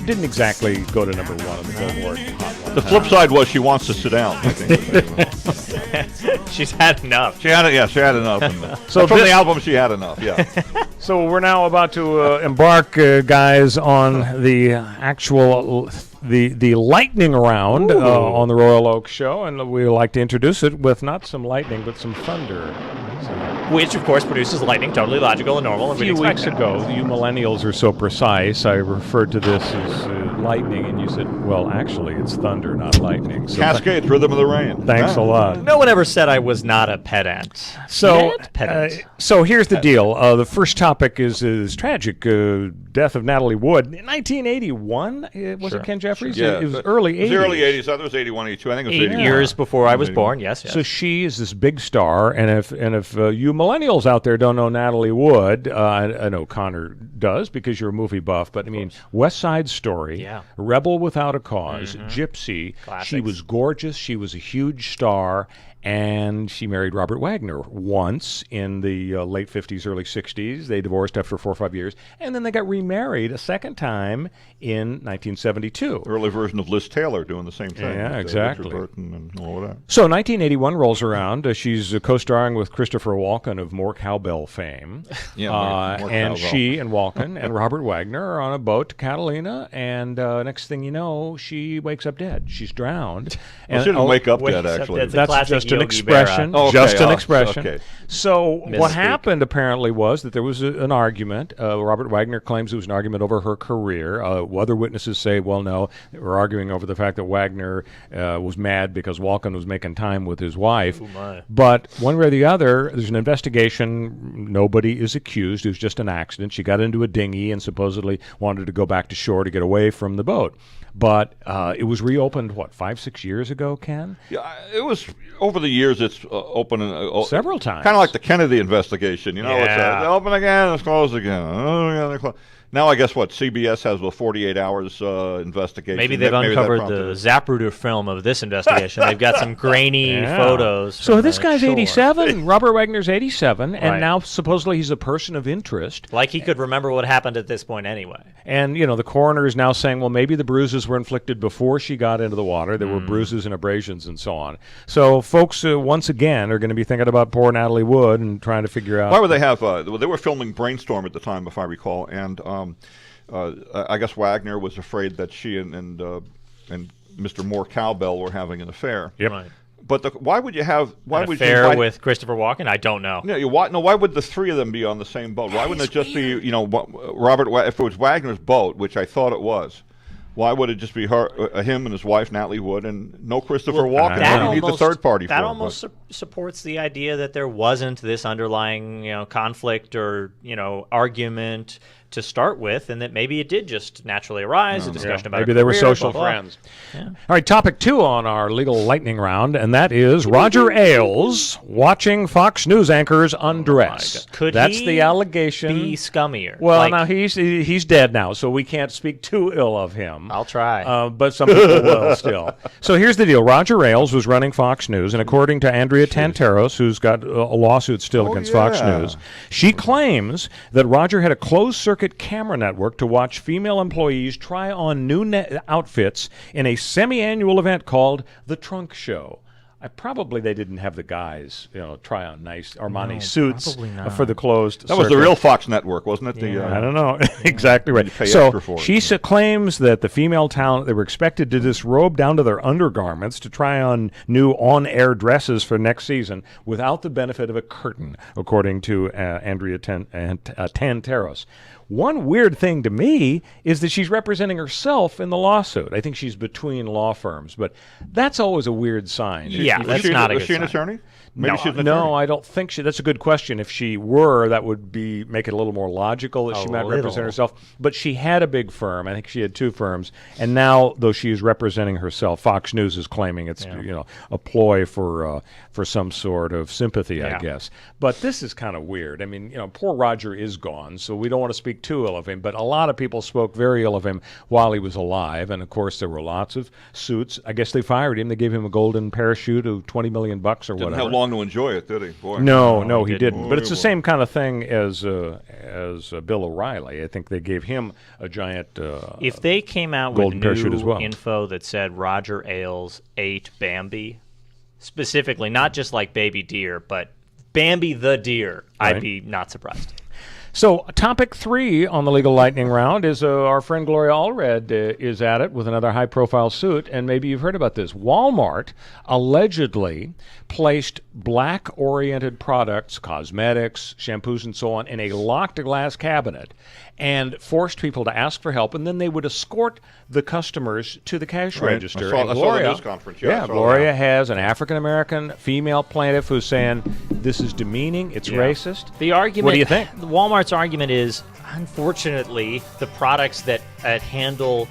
Didn't exactly go to number one on the Billboard Hot 100. The flip side was She Wants to Sit Down, I think. She's had enough. She had enough. So from the album, she had enough, yeah. So we're now about to embark, guys, on the actual the lightning round on the Royal Oak Show, and we like to introduce it with not some lightning, but some thunder. Which, of course, produces lightning, totally logical and normal. A few weeks ago, you millennials are so precise, I referred to this as lightning, and you said, well, actually, it's thunder, not lightning. So Cascades, Rhythm of the Rain. Thanks a lot. No one ever said I was not a pedant. So here's the deal. The first topic is tragic. Death of Natalie Wood. In 1981, was it Ken Jeffries? Yeah, it was early 80s. It was the early 80s. I thought it was 81, 82. I think it was 8 81. years before I was born, yes. So she is this big star, and if you millennials out there don't know Natalie Wood, I know Connor does because you're a movie buff, but I mean, West Side Story, Rebel Without a Cause, Gypsy. Classics. She was gorgeous. She was a huge star. And she married Robert Wagner once in the late 50s, early 60s. They divorced after 4 or 5 years. And then they got remarried a second time in 1972. Early version of Liz Taylor doing the same thing. Yeah, with, exactly. Richard Burton and all of that. So 1981 rolls around. She's co-starring with Christopher Walken of More Cowbell fame. Yeah, more and Cowbell. she and Walken and Robert Wagner are on a boat to Catalina. And next thing you know, she wakes up dead. She's drowned. Well, she didn't wake up dead, actually. That's just an Yogi expression. Berra. Just an expression. Okay. So what Misspeak. happened apparently was that there was an argument. Robert Wagner claims it was an argument over her career. Other witnesses say, well, no, they were arguing over the fact that Wagner was mad because Walken was making time with his wife. Oh, my. But one way or the other, there's an investigation. Nobody is accused. It was just an accident. She got into a dinghy and supposedly wanted to go back to shore to get away from the boat. But it was reopened, 5-6 years ago, Ken? Yeah, it was over the years. It's open several times, kind of like the Kennedy investigation. You know, it's open again, it's closed again. Oh, yeah, they're closed. Now I guess what CBS has a 48 hours investigation. Maybe they've uncovered the Zapruder film of this investigation. They've got some grainy photos. So this guy's 87. Robert Wagner's 87, and now supposedly he's a person of interest. Like he could remember what happened at this point anyway. And the coroner is now saying, well, maybe the bruises were inflicted before she got into the water. There were bruises and abrasions and so on. So folks, once again, are going to be thinking about poor Natalie Wood and trying to figure out. Why would they have? They were filming Brainstorm at the time, if I recall, and I guess Wagner was afraid that she and Mr. Moore Cowbell were having an affair. Yep. Right. But why would you have? Why an would affair you invite, with Christopher Walken? I don't know. No, why would the three of them be on the same boat? Why wouldn't it just be Robert? If it was Wagner's boat, which I thought it was. Why would it just be him and his wife, Natalie Wood, and no Christopher Walken? Why do you need the third party for that it? almost supports the idea that there wasn't this underlying conflict or argument to start with, and that maybe it did just naturally arise, a discussion about maybe they were social friends. Yeah. All right, topic 2 on our legal lightning round, and that is Roger Ailes watching Fox News anchors undress. That's the allegation. Be scummier? Well, now he's dead now, so we can't speak too ill of him. I'll try. But some people will still. So here's the deal. Roger Ailes was running Fox News, and according to Andrea Tantaros, who's got a lawsuit still against Fox News, she claims that Roger had a closed-circuit camera network to watch female employees try on new outfits in a semi-annual event called The Trunk Show. They didn't have the guys, try on nice Armani suits for the closed. That was the real Fox network, wasn't it? I don't know. Exactly right. So she claims that the female talent, they were expected to disrobe down to their undergarments to try on new on-air dresses for next season without the benefit of a curtain, according to Andrea Tantaros. One weird thing to me is that she's representing herself in the lawsuit. I think she's between law firms, but that's always a weird sign. Yeah, that's not a good sign. Was she an attorney? Maybe she's an attorney. No, I don't think she. That's a good question. If she were, that would make it a little more logical that she might represent herself. But she had a big firm. I think she had 2 firms. And now, though she is representing herself, Fox News is claiming it's a ploy for some sort of sympathy, I guess. But this is kind of weird. I mean, poor Roger is gone, so we don't want to speak too ill of him. But a lot of people spoke very ill of him while he was alive. And of course, there were lots of suits. I guess they fired him. They gave him a golden parachute of $20 million or whatever. Didn't have long to enjoy it, did he? Boy. No, he didn't. But it's the same kind of thing as Bill O'Reilly. I think they gave him a giant if they came out with new info that said Roger Ailes ate Bambi, specifically, not just like baby deer, but Bambi the deer, right. I'd be not surprised. So topic 3 on the legal lightning round is our friend Gloria Allred is at it with another high-profile suit, and maybe you've heard about this. Walmart allegedly placed black-oriented products, cosmetics, shampoos, and so on, in a locked glass cabinet and forced people to ask for help, and then they would escort the customers to the cash register. I saw the news conference. Gloria has an African-American female plaintiff who's saying this is demeaning, it's racist. The argument, what do you think? Walmart's argument is, unfortunately, the products that handle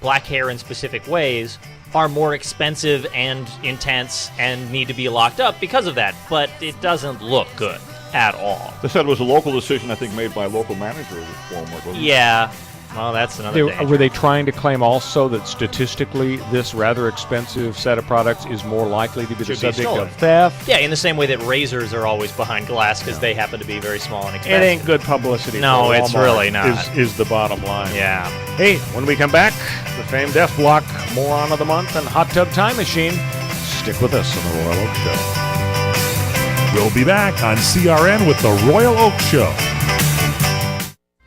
black hair in specific ways are more expensive and intense and need to be locked up because of that, but it doesn't look good at all. They said it was a local decision, I think, made by a local manager of Walmart, wasn't it? Yeah. Well, that's another thing. Were they trying to claim also that statistically this rather expensive set of products is more likely to be the subject of theft? Yeah, in the same way that razors are always behind glass because they happen to be very small and expensive. It ain't good publicity. No, for Walmart, it's really not. Is the bottom line. Yeah. Hey, when we come back, the famed F Block, Moron of the Month, and Hot Tub Time Machine. Stick with us on the Royal Oak Show. We'll be back on CRN with the Royal Oak Show.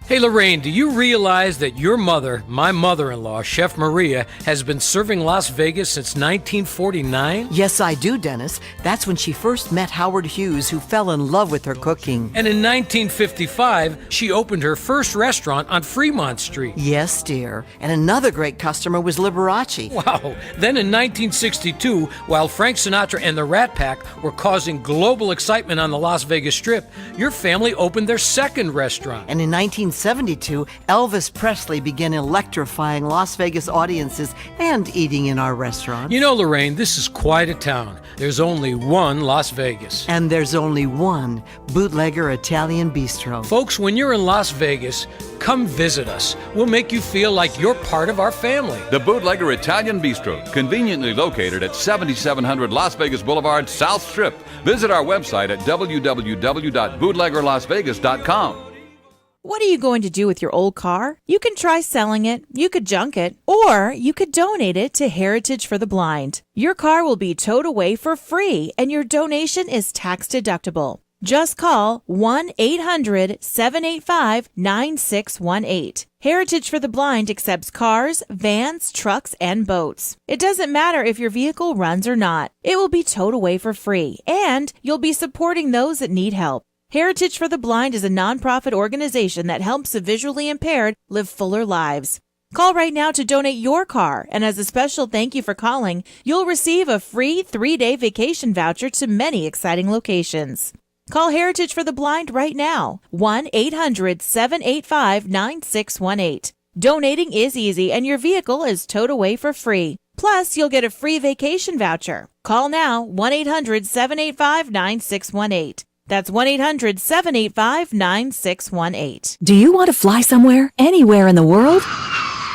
Hey Lorraine, do you realize that your mother, my mother-in-law, Chef Maria, has been serving Las Vegas since 1949? Yes, I do, Dennis. That's when she first met Howard Hughes, who fell in love with her cooking. And in 1955, she opened her first restaurant on Fremont Street. Yes, dear. And another great customer was Liberace. Wow. Then in 1962, while Frank Sinatra and the Rat Pack were causing global excitement on the Las Vegas Strip, your family opened their second restaurant. And in 1970, 1972, Elvis Presley began electrifying Las Vegas audiences and eating in our restaurants. You know, Lorraine, this is quite a town. There's only one Las Vegas. And there's only one Bootlegger Italian Bistro. Folks, when you're in Las Vegas, come visit us. We'll make you feel like you're part of our family. The Bootlegger Italian Bistro, conveniently located at 7700 Las Vegas Boulevard, South Strip. Visit our website at www.bootleggerlasvegas.com. What are you going to do with your old car? You can try selling it, you could junk it, or you could donate it to Heritage for the Blind. Your car will be towed away for free, and your donation is tax deductible. Just call 1-800-785-9618. Heritage for the Blind accepts cars, vans, trucks, and boats. It doesn't matter if your vehicle runs or not. It will be towed away for free, and you'll be supporting those that need help. Heritage for the Blind is a nonprofit organization that helps the visually impaired live fuller lives. Call right now to donate your car, and as a special thank you for calling, you'll receive a free 3-day vacation voucher to many exciting locations. Call Heritage for the Blind right now, 1-800-785-9618. Donating is easy, and your vehicle is towed away for free. Plus, you'll get a free vacation voucher. Call now, 1-800-785-9618. That's 1-800-785-9618. Do you want to fly somewhere, anywhere in the world?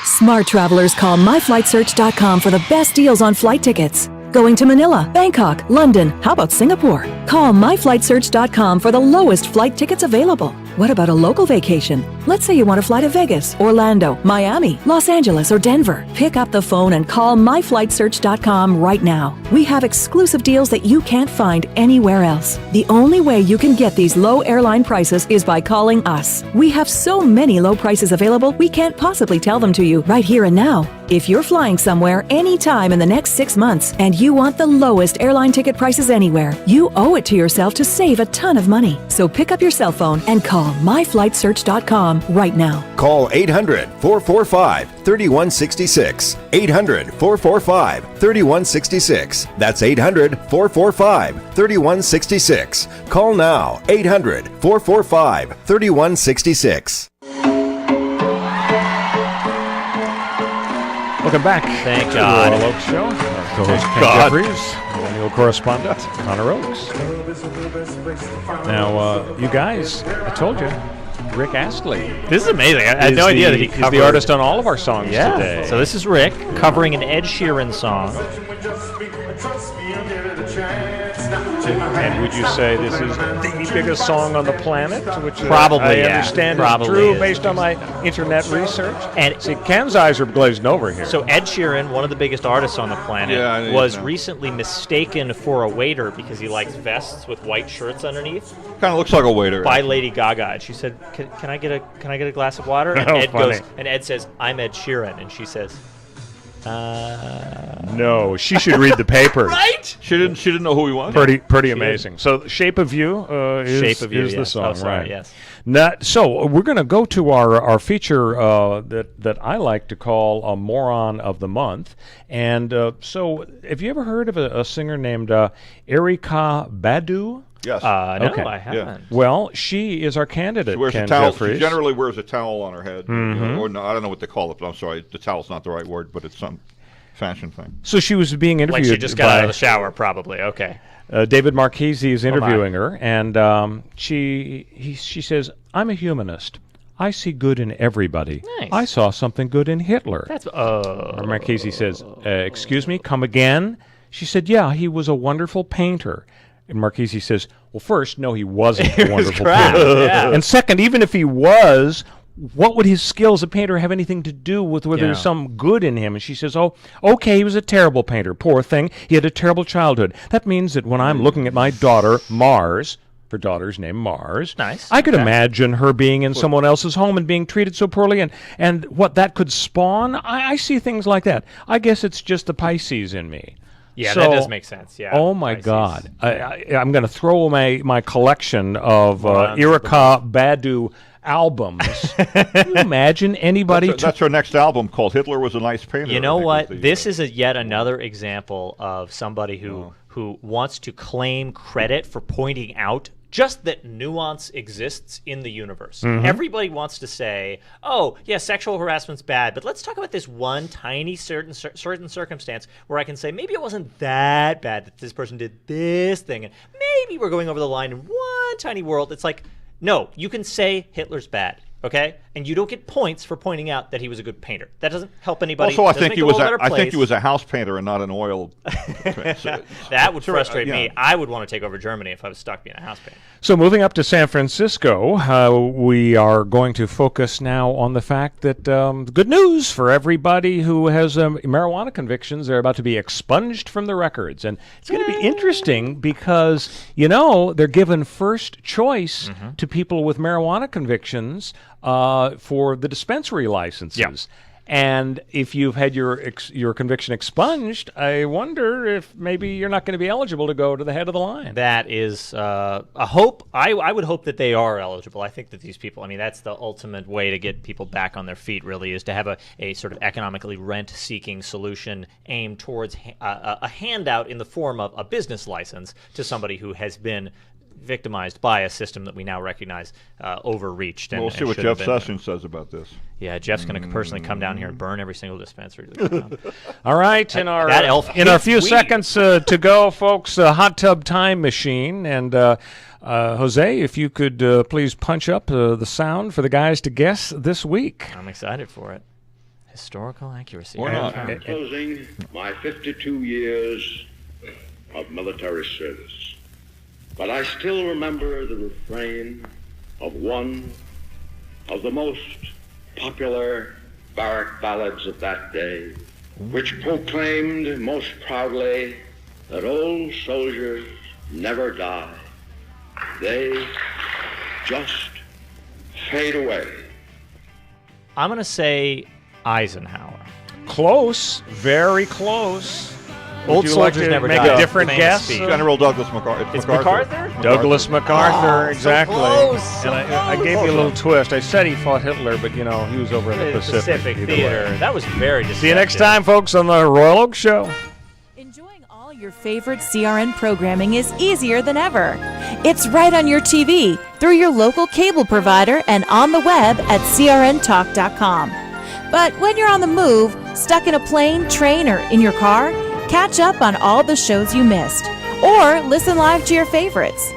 Smart travelers call myflightsearch.com for the best deals on flight tickets. Going to Manila, Bangkok, London, how about Singapore? Call myflightsearch.com for the lowest flight tickets available. What about a local vacation? Let's say you want to fly to Vegas, Orlando, Miami, Los Angeles, or Denver. Pick up the phone and call myflightsearch.com right now. We have exclusive deals that you can't find anywhere else. The only way you can get these low airline prices is by calling us. We have so many low prices available, we can't possibly tell them to you right here and now. If you're flying somewhere anytime in the next 6 months and you want the lowest airline ticket prices anywhere, you owe it to yourself to save a ton of money. So pick up your cell phone and call myflightsearch.com right now. Call 800-445-3166. 800-445-3166. That's 800-445-3166. Call now. 800-445-3166. Welcome back. Thank to God. The Royal Oaks Show. Co-host Ken Jeffries, annual correspondent Connor Oakes. Now, you guys, I told you, Rick Astley. This is amazing. I had no idea that he covered. He's the artist on all of our songs today. So this is Rick covering an Ed Sheeran song. And would you say this is the biggest song on the planet? Which Probably, I understand Probably is true is. based on my internet research. And see, Ken's eyes are glazed over here. So Ed Sheeran, one of the biggest artists on the planet, was know. recently mistaken for a waiter because he likes vests with white shirts underneath. Kind of looks like a waiter. By Lady Gaga, and she said, "Can I get a glass of water?" And Ed goes, and Ed says, "I'm Ed Sheeran," and she says, No, she should read the paper. Right? She didn't know who he was. Pretty amazing. So, Shape of You is the yes. song, sorry, right? Yes. So we're going to go to our feature that I like to call a Moron of the Month. And so, have you ever heard of a singer named Erykah Badu? Yes. No, Okay. I haven't. Yeah. Well, she is our candidate. She wears Ken a towel. Jeffries. She generally wears a towel on her head. Mhm. Or no, I don't know what they call it, but I'm sorry. The towel's not the right word, but it's some fashion thing. So she was being interviewed Like she just got out of the shower, probably. Okay. David Marchese is interviewing her, and she says, "I'm a humanist. I see good in everybody. Nice. I saw something good in Hitler." That's Marchese says, "Excuse me, come again?" She said, "Yeah, he was a wonderful painter." And Marchese says, "Well, first, no, he wasn't a wonderful painter. Yeah. And second, even if he was, what would his skill as a painter have anything to do with whether there's some good in him?" And she says, "Oh, okay, he was a terrible painter. Poor thing. He had a terrible childhood. That means that when I'm looking at my daughter, Mars," her daughter's name Mars, nice. I could imagine her being in someone else's home and being treated so poorly, and what that could spawn. I see things like that. I guess it's just the Pisces in me." Yeah, So, that does make sense. Yeah. Oh my Pisces. God! I'm going to throw away my collection of Erykah Badu albums. Can you imagine anybody? That's her next album called "Hitler Was a Nice Painter." You know what? This is yet another example of somebody who wants to claim credit for pointing out just that nuance exists in the universe. Mhm. Everybody wants to say, oh, yeah, sexual harassment's bad, but let's talk about this one tiny certain circumstance where I can say maybe it wasn't that bad that this person did this thing, and maybe we're going over the line in one tiny world. It's like, no, you can say Hitler's bad, okay? And you don't get points for pointing out that he was a good painter. That doesn't help anybody. Also, I Doesn't think make he the was world a better I think he place. was a house painter and not an oil. That would frustrate me. I would want to take over Germany if I was stuck being a house painter. So moving up to San Francisco, we are going to focus now on the fact that good news for everybody who has marijuana convictions. They're about to be expunged from the records. And it's going to be interesting because, they're given first choice to people with marijuana convictions for the dispensary licenses. Yeah. And if you've had your conviction expunged, I wonder if maybe you're not going to be eligible to go to the head of the line. That is a hope. I would hope that they are eligible. I think that these people, that's the ultimate way to get people back on their feet, really, is to have a sort of economically rent-seeking solution aimed towards a handout in the form of a business license to somebody who has been victimized by a system that we now recognize overreached. We'll see what Jeff Sessions says about this. Yeah, Jeff's going to personally come down here and burn every single dispensary. All right, in our few weed. seconds to go, folks, hot tub time machine. And Jose, if you could please punch up the sound for the guys to guess this week. I'm excited for it. Historical accuracy. Or not. I'm closing my 52 years of military service. But I still remember the refrain of one of the most popular barrack ballads of that day, which proclaimed most proudly that old soldiers never die. They just fade away. I'm going to say Eisenhower. Close, very close. Old Would you soldiers like to never make die. a different Famous guess? speech. General Douglas MacArthur. It's MacArthur? Douglas MacArthur, exactly. So close, and I gave you a little twist. I said he fought Hitler, but he was over in the Pacific. Either Theater. way. That was very deceptive. See you next time, folks, on the Royal Oak Show. Enjoying all your favorite CRN programming is easier than ever. It's right on your TV, through your local cable provider, and on the web at crntalk.com. But when you're on the move, stuck in a plane, train, or in your car, catch up on all the shows you missed, or listen live to your favorites.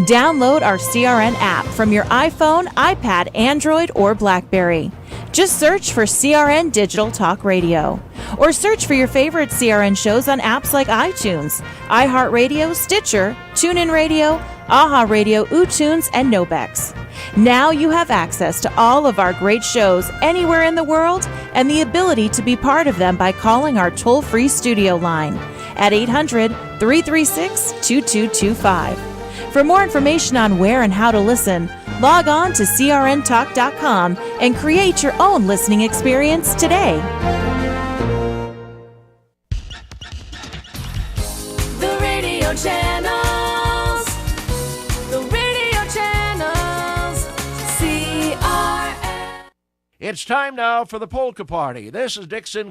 Download our CRN app from your iPhone, iPad, Android, or BlackBerry. Just search for CRN Digital Talk Radio, or search for your favorite CRN shows on apps like iTunes, iHeartRadio, Stitcher, TuneIn Radio, AHA Radio, uTunes, and Nobex. Now you have access to all of our great shows anywhere in the world and the ability to be part of them by calling our toll-free studio line at 800-336-2225. For more information on where and how to listen, log on to crntalk.com and create your own listening experience today. The radio channels. The radio channels. CRN. It's time now for the polka party. This is Dixon